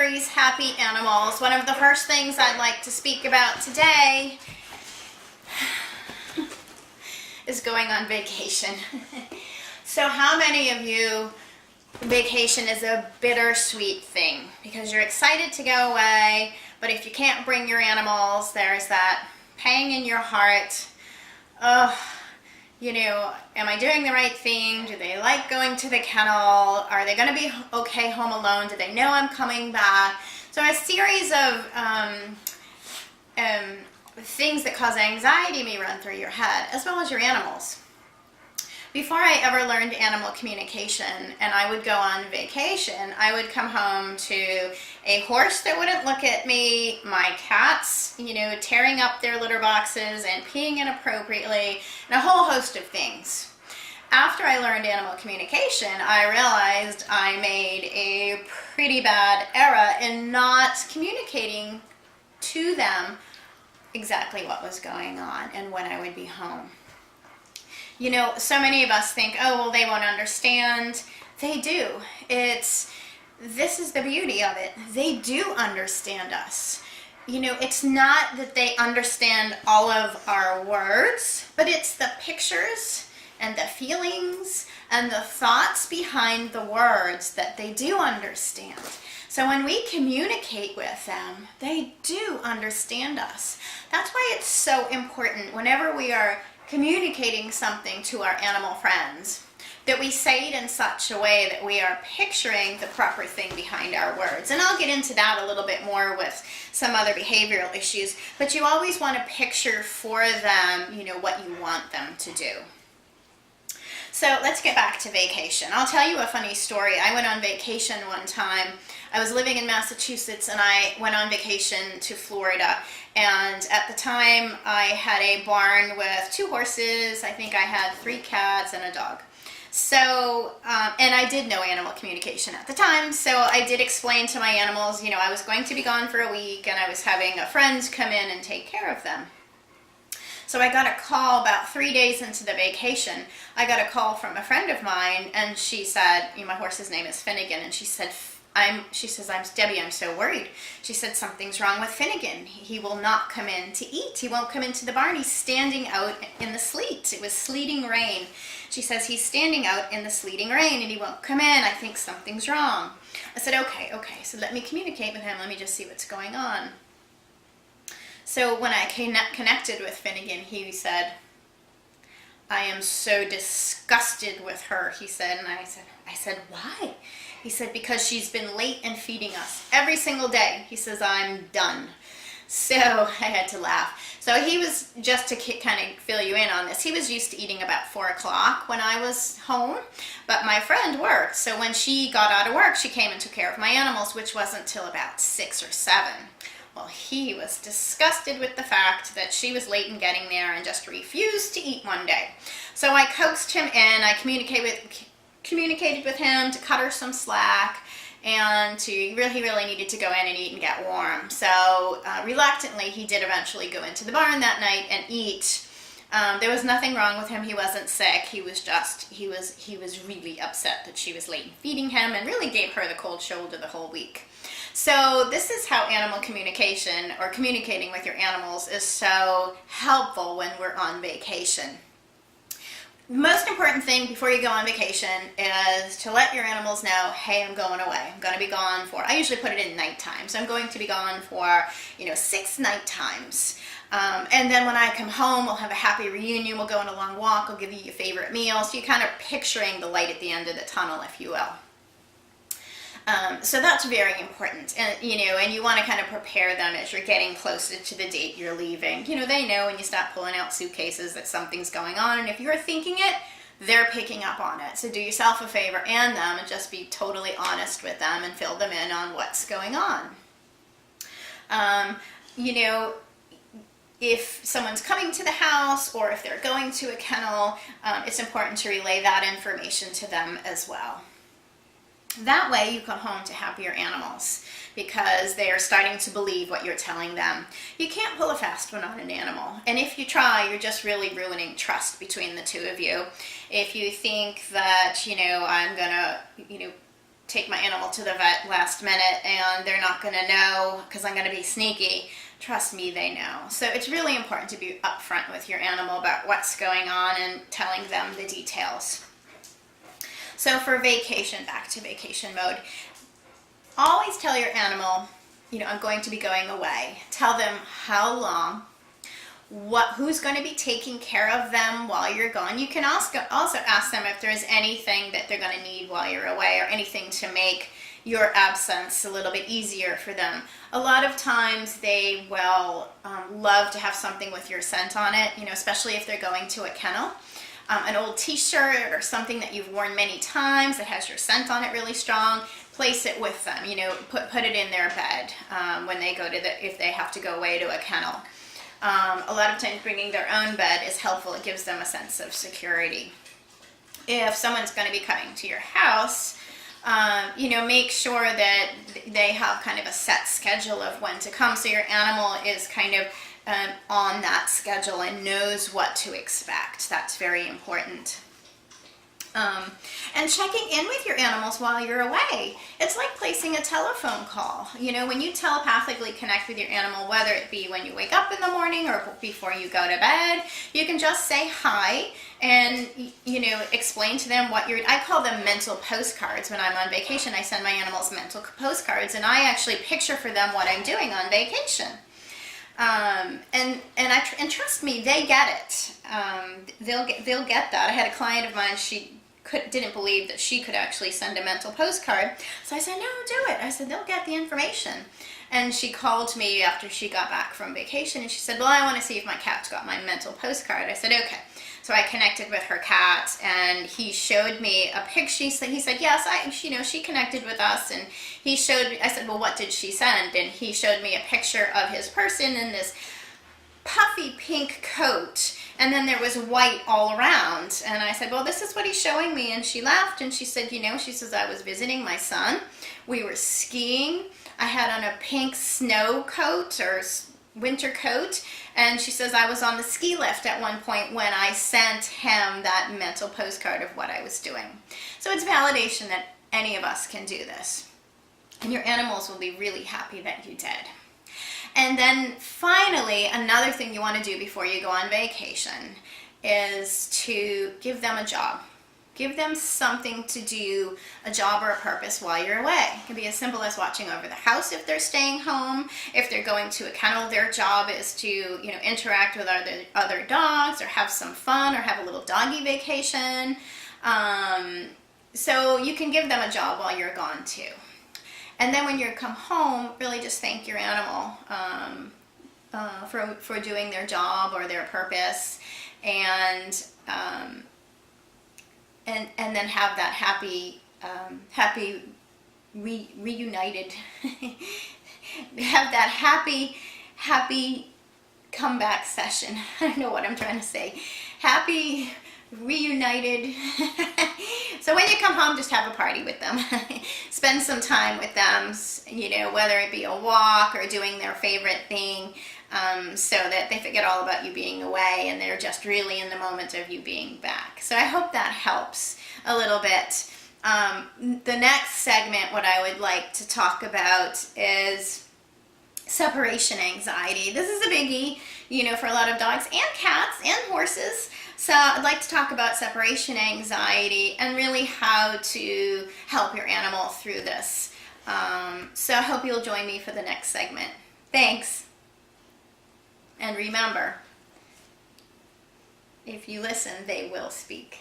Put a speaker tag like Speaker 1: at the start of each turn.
Speaker 1: series, Happy Animals. One of the first things I'd like to speak about today is going on vacation. So how many of you, vacation is a bittersweet thing because you're excited to go away, but if you can't bring your animals, there's that pang in your heart. Oh, you know, am I doing the right thing? Do they like going to the kennel? Are they going to be okay home alone? Do they know I'm coming back? So a series of things that cause anxiety may run through your head, as well as your animals. Before I ever learned animal communication and I would go on vacation, I would come home to a horse that wouldn't look at me, my cats, you know, tearing up their litter boxes and peeing inappropriately, and a whole host of things. After I learned animal communication, I realized I made a pretty bad error in not communicating to them exactly what was going on and when I would be home. You know, so many of us think, oh, well, they won't understand. They do. This is the beauty of it. They do understand us. You know, it's not that they understand all of our words, but it's the pictures and the feelings and the thoughts behind the words that they do understand. So when we communicate with them, they do understand us. That's why it's so important whenever we are communicating something to our animal friends, that we say it in such a way that we are picturing the proper thing behind our words. And I'll get into that a little bit more with some other behavioral issues, but you always want to picture for them, you know, what you want them to do. So let's get back to vacation. I'll tell you a funny story. I went on vacation one time. I was living in Massachusetts and I went on vacation to Florida. And at the time I had a barn with 2 horses. I think I had 3 cats and a dog. So, and I did know animal communication at the time. So I did explain to my animals, you know, I was going to be gone for a week and I was having a friend come in and take care of them. So I got a call about 3 days into the vacation. I got a call from a friend of mine, and she said, you know, my horse's name is Finnegan, and she said, Debbie, I'm so worried. She said, something's wrong with Finnegan. He will not come in to eat. He won't come into the barn. He's standing out in the sleet. It was sleeting rain. She says, he's standing out in the sleeting rain and he won't come in. I think something's wrong. I said, okay, so let me communicate with him. Let me just see what's going on. So when I connected with Finnegan, he said, I am so disgusted with her, he said. And I said, why? He said, because she's been late in feeding us every single day. He says, I'm done. So I had to laugh. So he was, just to kind of fill you in on this, he was used to eating about 4 o'clock when I was home, but my friend worked. So when she got out of work, she came and took care of my animals, which wasn't till about 6 or 7. Well, he was disgusted with the fact that she was late in getting there and just refused to eat one day. So I coaxed him in. I communicated with him to cut her some slack and he really needed to go in and eat and get warm. So reluctantly, he did eventually go into the barn that night and eat. There was nothing wrong with him. He wasn't sick. He was really upset that she was late in feeding him and really gave her the cold shoulder the whole week. So this is how animal communication, or communicating with your animals, is so helpful when we're on vacation. The most important thing before you go on vacation is to let your animals know, hey, I'm going away. I'm going to be gone for, I usually put it in nighttime, so I'm going to be gone for, 6 night times. And then when I come home, we'll have a happy reunion. We'll go on a long walk. I'll give you your favorite meal. So you're kind of picturing the light at the end of the tunnel, if you will. So that's very important, and you want to kind of prepare them as you're getting closer to the date you're leaving. They know when you start pulling out suitcases that something's going on, and if you're thinking it, they're picking up on it. So do yourself a favor and them, and just be totally honest with them and fill them in on what's going on. If someone's coming to the house or if they're going to a kennel, it's important to relay that information to them as well. That way you come home to happier animals because they are starting to believe what you're telling them. You can't pull a fast one on an animal, and if you try, you're just really ruining trust between the two of you. If you think that, I'm gonna, take my animal to the vet last minute and they're not going to know because I'm going to be sneaky. Trust me, they know. So it's really important to be upfront with your animal about what's going on and telling them the details. So for vacation, back to vacation mode, always tell your animal, I'm going to be going away. Tell them how long, who's going to be taking care of them while you're gone. You can also ask them if there's anything that they're going to need while you're away or anything to make your absence a little bit easier for them. A lot of times they will love to have something with your scent on it, especially if they're going to a kennel. An old t-shirt or something that you've worn many times that has your scent on it really strong, place it with them, put it in their bed when they go if they have to go away to a kennel. A lot of times bringing their own bed is helpful. It gives them a sense of security. If someone's going to be coming to your house, make sure that they have kind of a set schedule of when to come, so your animal is kind of on that schedule and knows what to expect. That's very important. And checking in with your animals while you're away. It's like placing a telephone call. When you telepathically connect with your animal, whether it be when you wake up in the morning or before you go to bed, you can just say hi and, explain to them I call them mental postcards. When I'm on vacation, I send my animals mental postcards, and I actually picture for them what I'm doing on vacation. And trust me, they get it. They'll get that. I had a client of mine, she didn't believe that she could actually send a mental postcard. So I said, no, do it. I said, they'll get the information. And she called me after she got back from vacation, and she said, well, I want to see if my cat's got my mental postcard. I said, okay. So I connected with her cat, and he showed me a picture. He said, yes, she connected with us, and he showed me. I said, well, what did she send? And he showed me a picture of his person in this puffy pink coat, and then there was white all around. And I said, well, this is what he's showing me. And she laughed, and she said, she says, I was visiting my son. We were skiing. I had on a pink snow coat or winter coat, and she says I was on the ski lift at one point when I sent him that mental postcard of what I was doing. So it's validation that any of us can do this, and your animals will be really happy that you did. And then finally, another thing you want to do before you go on vacation is to give them a job. Give them something to do, a job or a purpose while you're away. It can be as simple as watching over the house if they're staying home. If they're going to a kennel, their job is to, interact with other dogs or have some fun or have a little doggy vacation. So you can give them a job while you're gone too. And then when you come home, really just thank your animal for doing their job or their purpose, and then have that reunited, have that happy comeback session. I don't know what I'm trying to say. Happy reunited. So when you come home, just have a party with them. Spend some time with them, whether it be a walk or doing their favorite thing, so that they forget all about you being away and they're just really in the moment of you being back. So I hope that helps a little bit. The next segment, what I would like to talk about is separation anxiety. This is a biggie, for a lot of dogs and cats and horses. So I'd like to talk about separation anxiety and really how to help your animal through this. So I hope you'll join me for the next segment. Thanks. And remember, if you listen, they will speak.